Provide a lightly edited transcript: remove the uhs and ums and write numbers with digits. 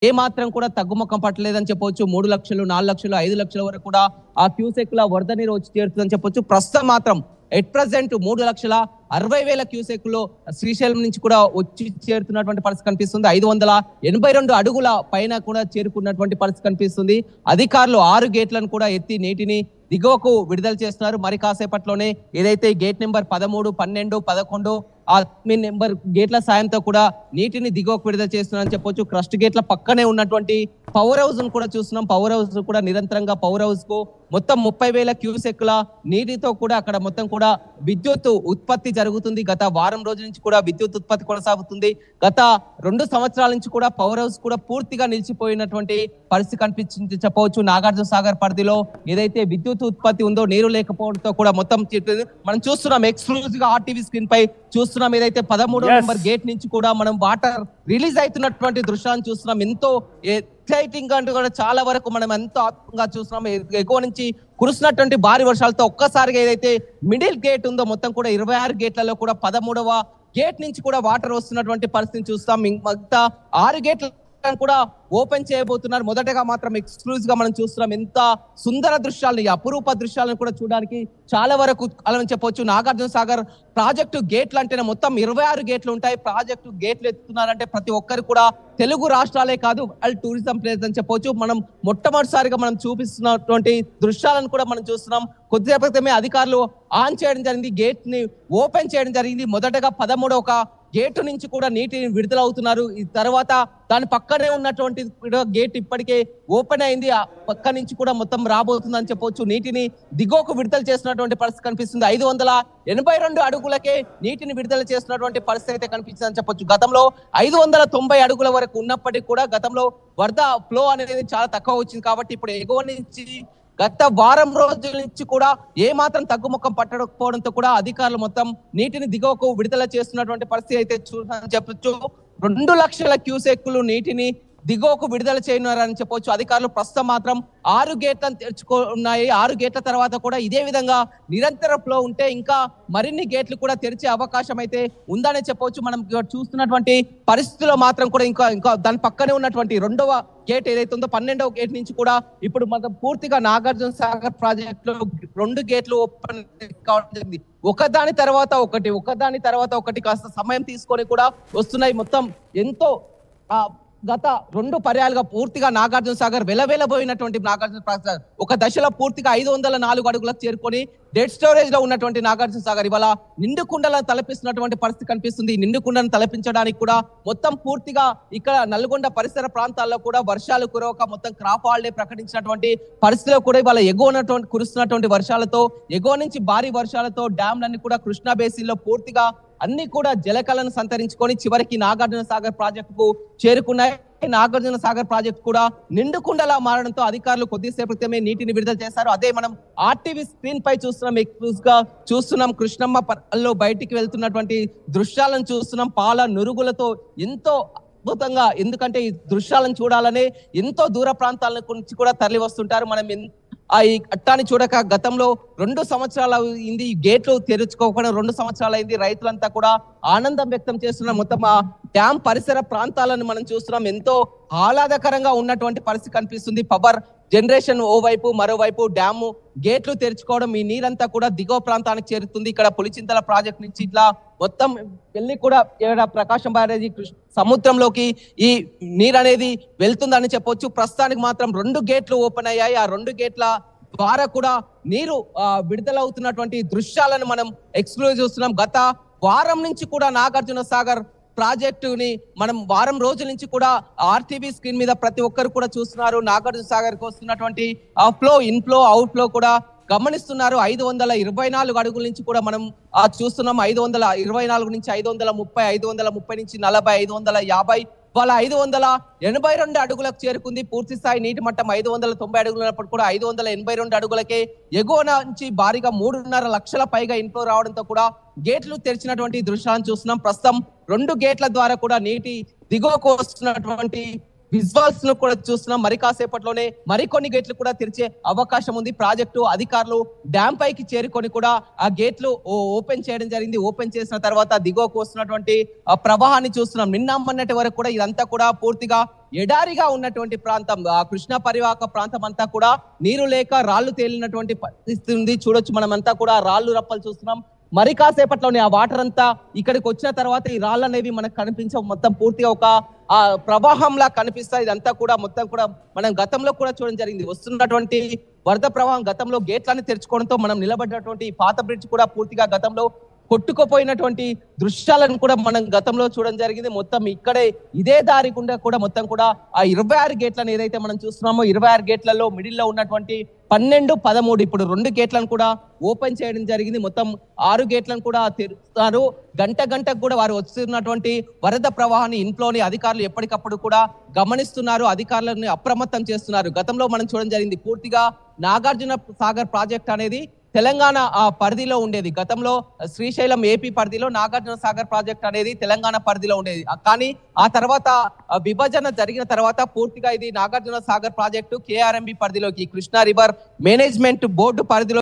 ఏ మాత్రం కూడా తగ్గుముఖం పట్టలేదని చెప్పొచ్చు. 3 లక్షలు, 4 లక్షలు, 5 లక్షల వరకు కూడా ఆ క్యూసెక్ల వరద నీరు వచ్చి చేరుతుందని చెప్పొచ్చు. ప్రస్తుతం మాత్రం ఎట్ ప్రెజెంట్ 3,60,000 క్యూసెక్లో శ్రీశైలం నుంచి కూడా వచ్చి చేరుతున్నటువంటి పరిస్థితి కనిపిస్తుంది. 582 అడుగుల పైన కూడా చేరుకున్నటువంటి పరిస్థితి కనిపిస్తుంది. అధికారులు 6 గేట్లను కూడా ఎత్తి నీటిని దిగువకు విడుదల చేస్తున్నారు. మరి కాసేపట్లోనే ఏదైతే గేట్ నెంబర్ 13, 12, 11 ఆ నెంబర్ గేట్ల సాయంతో కూడా నీటిని దిగువకు విడుదల చేస్తున్నారని చెప్పొచ్చు. క్రస్ట్ గేట్ల పక్కనే ఉన్నటువంటి పవర్ హౌస్ ను కూడా చూస్తున్నాం. పవర్ హౌస్ కూడా నిరంతరంగా పవర్ హౌస్ కు మొత్తం 30,000 క్యూసెక్ల నీటితో కూడా అక్కడ మొత్తం కూడా విద్యుత్ ఉత్పత్తి జరుగుతుంది. గత వారం రోజుల నుంచి కూడా విద్యుత్ ఉత్పత్తి కొనసాగుతుంది. గత 2 సంవత్సరాల నుంచి కూడా పవర్ హౌస్ కూడా పూర్తిగా నిలిచిపోయినటువంటి పరిస్థితి కనిపించింది చెప్పవచ్చు. నాగార్జున సాగర్ పరిధిలో ఏదైతే విద్యుత్ ఉత్పత్తి ఉందో నీరు లేకపోవడంతో కూడా మొత్తం మనం చూస్తున్నాం. ఎక్స్క్లూజివ్ గా ఆర్టీవీ స్క్రీన్ పై చూస్తున్నాం. ఏదైతే 13వ నెంబర్ గేట్ నుంచి కూడా మనం వాటర్ రిలీజ్ అవుతున్నటువంటి దృశ్యాన్ని చూస్తున్నాం. ఎంతో ఎక్సైటింగ్ అంటూ కూడా చాలా వరకు మనం ఎంతో ఆత్మగా చూస్తున్నాం. ఎగువ నుంచి కురుస్తున్నటువంటి భారీ వర్షాలతో ఒక్కసారిగా ఏదైతే మిడిల్ గేట్ ఉందో మొత్తం కూడా 26 గేట్లలో కూడా 13వ గేట్ నుంచి కూడా వాటర్ వస్తున్నటువంటి పరిస్థితిని చూస్తాం. మిగతా 6 గేట్ల కూడా ఓపెన్ చేయబోతున్నారు. మొదటగా మాత్రం ఎక్స్క్లూజివ్ గా మనం చూస్తున్నాం. ఎంత సుందర దృశ్యాలను, అపురూప దృశ్యాలను కూడా చూడడానికి చాలా వరకు అలా చెప్పొచ్చు. నాగార్జున సాగర్ ప్రాజెక్టు గేట్లు అంటేనే మొత్తం 26 గేట్లు ఉంటాయి. ప్రాజెక్టు గేట్లు ఎత్తుతున్నారంటే ప్రతి ఒక్కరు కూడా తెలుగు రాష్ట్రాలే కాదు వరల్డ్ టూరిజం ప్లేస్ అని చెప్పొచ్చు. మనం మొట్టమొదటిసారిగా మనం చూపిస్తున్నటువంటి దృశ్యాలను కూడా మనం చూస్తున్నాం. కొద్దిసేపు క్రితమే అధికారులు ఆన్ చేయడం జరిగింది, గేట్ ని ఓపెన్ చేయడం జరిగింది. మొదటగా 13వ గేటు నుంచి కూడా నీటిని విడుదల అవుతున్నారు. ఈ తర్వాత దాని పక్కనే ఉన్నటువంటి గేట్ ఇప్పటికే ఓపెన్ అయింది. ఆ పక్క నుంచి కూడా మొత్తం రాబోతుందని చెప్పొచ్చు. నీటిని దిగువకు విడుదల చేస్తున్నటువంటి పరిస్థితి కనిపిస్తుంది. 582 అడుగులకే నీటిని విడుదల చేస్తున్నటువంటి పరిస్థితి అయితే కనిపిస్తుంది అని చెప్పొచ్చు. గతంలో 590 అడుగుల వరకు ఉన్నప్పటికీ కూడా గతంలో వరద ఫ్లో అనేది చాలా తక్కువ వచ్చింది. కాబట్టి ఇప్పుడు ఎగువ నుంచి గత వారం రోజుల నుంచి కూడా ఏ మాత్రం తగ్గుముఖం పట్టకపోవడంతో కూడా అధికారులు మొత్తం నీటిని దిగువకు విడుదల చేస్తున్నటువంటి పరిస్థితి అయితే చెప్పొచ్చు. 2 లక్షల క్యూసెక్లు నీటిని దిగువకు విడుదల చేయనున్నారని చెప్పొచ్చు. అధికారులు ప్రస్తుతం మాత్రం 6 గేట్లను తెరుచుకున్నాయి. 6 గేట్ల తర్వాత కూడా ఇదే విధంగా నిరంతర ఫ్లో ఉంటే ఇంకా మరిన్ని గేట్లు కూడా తెరిచే అవకాశం అయితే ఉందని చెప్పొచ్చు. మనం చూస్తున్నటువంటి పరిస్థితుల్లో మాత్రం కూడా ఇంకా దాని పక్కనే ఉన్నటువంటి 2వ గేట్ ఏదైతే ఉందో 12వ గేట్ నుంచి కూడా ఇప్పుడు మనం పూర్తిగా నాగార్జున సాగర్ ప్రాజెక్ట్ లో 2 గేట్లు ఓపెన్ కావడం జరిగింది. ఒకదాని తర్వాత ఒకటి కాస్త సమయం తీసుకొని కూడా వస్తున్నాయి. మొత్తం ఎంతో గత 2 పర్యాలుగా పూర్తిగా నాగార్జున సాగర్ వెలవెలబోయినటువంటి నాగార్జున సాగర్ ఒక దశలో పూర్తిగా 504 అడుగులకు చేరుకొని డెడ్ స్టోరేజ్ లో ఉన్నటువంటి నాగార్జున సాగర్ ఇవాళ నిండు కుండలను తలపిస్తున్నటువంటి పరిస్థితి కనిపిస్తుంది. నిండు కుండలను తలపించడానికి కూడా మొత్తం పూర్తిగా ఇక్కడ నల్గొండ పరిసర ప్రాంతాల్లో కూడా వర్షాలు కురవక మొత్తం క్రాప్ హాలిడే ప్రకటించినటువంటి పరిస్థితిలో కూడా ఇవాళ కురుస్తున్నటువంటి వర్షాలతో ఎగువ నుంచి భారీ వర్షాలతో డ్యాంలన్నీ కూడా కృష్ణా బేసిన్ లో పూర్తిగా అన్ని కూడా జలకలను సంతరించుకొని చివరికి నాగార్జున సాగర్ ప్రాజెక్టుకు చేరుకున్నాయి. నాగార్జున సాగర్ ప్రాజెక్ట్ కూడా నిండుకుండలా మారడంతో అధికారులు కొద్దిసేపు క్రితమే నీటిని విడుదల చేశారు. అదే మనం ఆర్టీవీ స్క్రీన్ పై చూస్తున్నాం. ఎక్స్క్లూజివ్ గా చూస్తున్నాం. కృష్ణమ్మ పర్లో బయటికి వెళ్తున్నటువంటి దృశ్యాలను చూస్తున్నాం. పాల నురుగులతో ఎంతో అద్భుతంగా, ఎందుకంటే ఈ దృశ్యాలను చూడాలనే ఎంతో దూర ప్రాంతాల నుంచి కూడా తరలి వస్తుంటారు. మనం ఈ అట్టాన్ని చూడక గతంలో 2 సంవత్సరాలు అయింది, ఈ గేట్లు తెరుచుకోకుండా 2 సంవత్సరాలు అయింది. రైతులంతా కూడా ఆనందం వ్యక్తం చేస్తున్నారు. మొత్తం ఆ డ్యామ్ పరిసర ప్రాంతాలను మనం చూస్తున్నాం. ఎంతో ఆహ్లాదకరంగా ఉన్నటువంటి పరిస్థితి కనిపిస్తుంది. పవర్ జనరేషన్ ఓవైపు, మరోవైపు డ్యాము గేట్లు తెరుచుకోవడం, ఈ నీరంతా కూడా దిగువ ప్రాంతానికి చేరుతుంది. ఇక్కడ పులిచింతల ప్రాజెక్ట్ నుంచి ఇట్లా మొత్తం వెళ్ళి కూడా ప్రకాశం బ్యారేజీ సముద్రంలోకి ఈ నీరు అనేది వెళ్తుందని చెప్పొచ్చు. ప్రస్తుతానికి మాత్రం 2 గేట్లు ఓపెన్ అయ్యాయి. ఆ 2 గేట్ల ద్వారా కూడా నీరు విడుదలవుతున్నటువంటి దృశ్యాలను మనం ఎక్స్క్లూజివ్ చూస్తున్నాం. గత వారం నుంచి కూడా నాగార్జున సాగర్ ప్రాజెక్టుని మనం వారం రోజుల నుంచి కూడా ఆర్టీవీ స్క్రీన్ మీద ప్రతి ఒక్కరు కూడా చూస్తున్నారు. నాగార్జున సాగర్ కు వస్తున్నటువంటి ఫ్లో, ఇన్ఫ్లో, అవుట్ ఫ్లో కూడా గమనిస్తున్నారు. 524 అడుగుల నుంచి కూడా మనం చూస్తున్నాం. 524 నుంచి 530, 530 నుంచి 40, 550 వాళ్ళ 582 అడుగులకు చేరుకుంది. పూర్తి స్థాయి నీటి మట్టం 590 అడుగులు ఉన్నప్పుడు కూడా 582 అడుగులకే ఎగువ నుంచి భారీగా 3.5 లక్షల పైగా ఇన్ఫ్లో రావడంతో కూడా గేట్లు తెరిచినటువంటి దృశ్యాలను చూస్తున్నాం. ప్రస్తుతం 2 గేట్ల ద్వారా కూడా నీటి దిగువకు వస్తున్నటువంటి విజువల్స్ ను కూడా చూస్తున్నాం. మరి కాసేపట్లోనే మరికొన్ని గేట్లు కూడా తెరిచే అవకాశం ఉంది. ప్రాజెక్టు అధికారులు డ్యామ్ పైకి చేరుకొని కూడా ఆ గేట్లు ఓపెన్ చేయడం జరిగింది. ఓపెన్ చేసిన తర్వాత దిగువకు వస్తున్నటువంటి ప్రవాహాన్ని చూస్తున్నాం. నిన్న మొన్నటి వరకు కూడా ఇదంతా కూడా పూర్తిగా ఎడారిగా ఉన్నటువంటి ప్రాంతం, ఆ కృష్ణా పరివాహక ప్రాంతం అంతా కూడా నీరు లేక రాళ్లు తేలినటువంటి పరిస్థితి ఉంది. చూడొచ్చు, మనమంతా కూడా రాళ్లు రప్పలు చూస్తున్నాం. మరి కాసేపట్లోనే ఆ వాటర్ అంతా ఇక్కడికి వచ్చిన తర్వాత ఈ రాళ్ళు అనేవి మనకు కనిపించవు. మొత్తం పూర్తిగా ఒక ఆ ప్రవాహంలా కనిపిస్తాయి. ఇదంతా కూడా మొత్తం కూడా మనం గతంలో కూడా చూడడం జరిగింది. వస్తున్నటువంటి వరద ప్రవాహం గతంలో గేట్లని తెరుచుకోవడంతో మనం నిలబడినటువంటి పాత బ్రిడ్జ్ కూడా పూర్తిగా గతంలో కొట్టుకుపోయినటువంటి దృశ్యాలను కూడా మనం గతంలో చూడడం జరిగింది. మొత్తం ఇక్కడే ఇదే దారి గుండా కూడా మొత్తం కూడా ఆ 26 గేట్లను ఏదైతే మనం చూస్తున్నామో 26 గేట్లలో మిడిల్ లో ఉన్నటువంటి 12, 13 ఇప్పుడు 2 గేట్లను కూడా ఓపెన్ చేయడం జరిగింది. మొత్తం 6 గేట్లను కూడా తెరుస్తారు. గంటకు కూడా వారు వస్తున్నటువంటి వరద ప్రవాహాన్ని ఇంట్లోని అధికారులు ఎప్పటికప్పుడు కూడా గమనిస్తున్నారు. అధికారులను అప్రమత్తం చేస్తున్నారు. గతంలో మనం చూడడం జరిగింది, పూర్తిగా నాగార్జున సాగర్ ప్రాజెక్ట్ అనేది తెలంగాణ పరిధిలో ఉండేది. గతంలో శ్రీశైలం ఏపీ పరిధిలో, నాగార్జున సాగర్ ప్రాజెక్ట్ అనేది తెలంగాణ పరిధిలో ఉండేది. కానీ ఆ తర్వాత విభజన జరిగిన తర్వాత పూర్తిగా ఇది నాగార్జున సాగర్ ప్రాజెక్టు కేఆర్ఎంబి పరిధిలోకి, కృష్ణా రివర్ మేనేజ్మెంట్ బోర్డు పరిధిలో